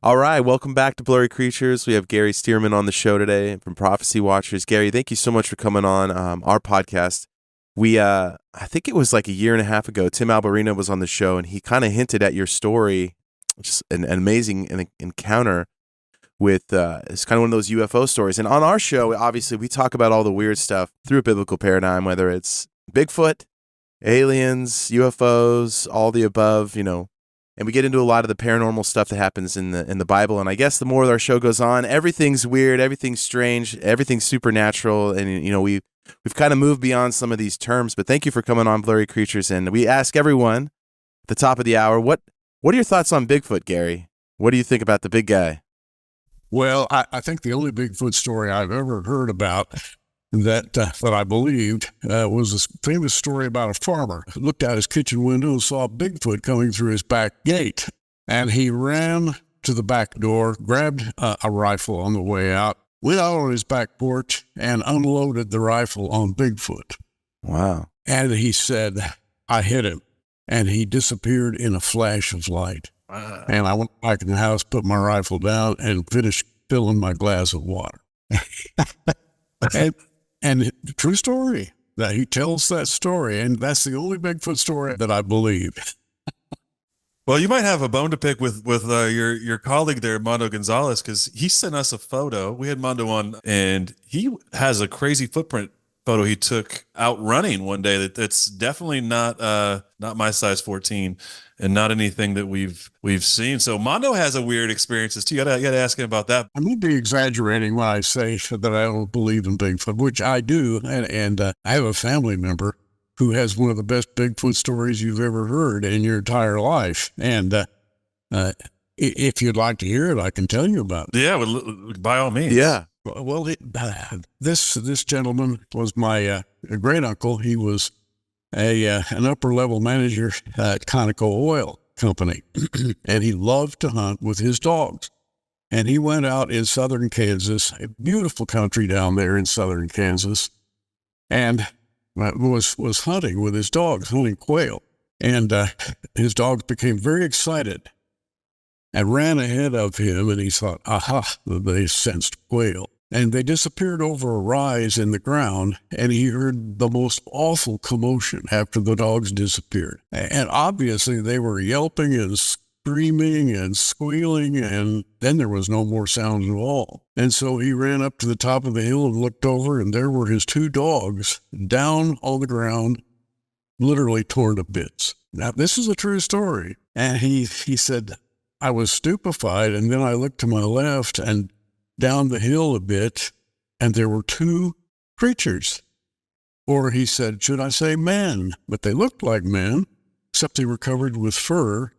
All right, welcome back to Blurry Creatures. We have Gary Stearman on the show today from Prophecy Watchers. Gary, thank you so much for coming on our podcast. I think it was like a year and a half ago, Tim Alberino was on the show, and he kind of hinted at your story, just an amazing encounter with, it's kind of one of those UFO stories. And on our show, obviously, we talk about all the weird stuff through a biblical paradigm, whether it's Bigfoot, aliens, UFOs, all the above, and we get into a lot of the paranormal stuff that happens in the Bible. And I guess the more our show goes on, everything's weird, everything's strange, everything's supernatural. And, we've kind of moved beyond some of these terms. But thank you for coming on Blurry Creatures. And we ask everyone at the top of the hour, what are your thoughts on Bigfoot, Gary? What do you think about the big guy? Well, I think the only Bigfoot story I've ever heard about that I believed was this famous story about a farmer who looked out his kitchen window and saw Bigfoot coming through his back gate. And he ran to the back door, grabbed a rifle on the way out, went out on his back porch, and unloaded the rifle on Bigfoot. Wow. And he said, I hit him. And he disappeared in a flash of light. Wow. And I went back in the house, put my rifle down, and finished filling my glass of water. And true story, that he tells that story, and that's the only Bigfoot story that I believe. Well, you might have a bone to pick with your colleague there, Mondo Gonzalez, because he sent us a photo. We had Mondo on, and he has a crazy footprint photo he took out running one day. That's definitely not my size 14, and not anything that we've seen. So Mondo has a weird experiences too. You gotta ask him about that. I may be exaggerating when I say that I don't believe in Bigfoot, which I do, and I have a family member who has one of the best Bigfoot stories you've ever heard in your entire life. And if you'd like to hear it, I can tell you about it. Yeah, by all means. Yeah. Well, this gentleman was my great uncle. He was an upper level manager at Conoco Oil Company, and he loved to hunt with his dogs. And he went out in southern Kansas, a beautiful country down there in southern Kansas, and was hunting with his dogs, hunting quail. And his dogs became very excited and ran ahead of him, and he thought, aha, they sensed quail. And they disappeared over a rise in the ground, and he heard the most awful commotion after the dogs disappeared. And obviously they were yelping and screaming and squealing, and then there was no more sound at all. And so he ran up to the top of the hill and looked over, and there were his two dogs down on the ground, literally torn to bits. Now, this is a true story. And he said, I was stupefied, and then I looked to my left and down the hill a bit, and there were two creatures. Or he said, should I say men? But they looked like men, except they were covered with fur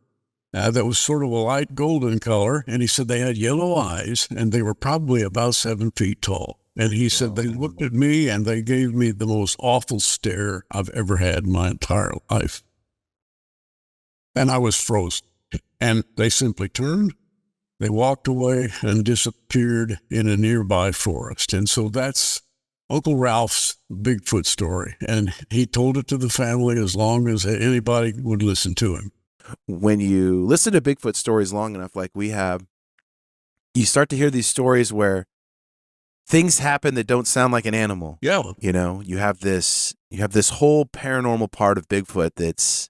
that was sort of a light golden color. And he said they had yellow eyes, and they were probably about 7 feet tall. And he said they looked at me, and they gave me the most awful stare I've ever had in my entire life. And I was frozen. And they simply turned. They walked away and disappeared in a nearby forest. And so that's Uncle Ralph's Bigfoot story. And he told it to the family as long as anybody would listen to him. When you listen to Bigfoot stories long enough, like we have, you start to hear these stories where things happen that don't sound like an animal. Yeah. You have this whole paranormal part of Bigfoot that's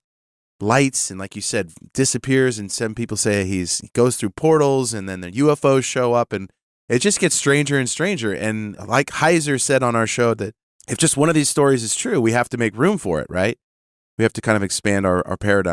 lights, and like you said, disappears, and some people say he goes through portals, and then the UFOs show up, and it just gets stranger and stranger. And like Heiser said on our show, that if just one of these stories is true, we have to make room for it, right? We have to kind of expand our paradigm.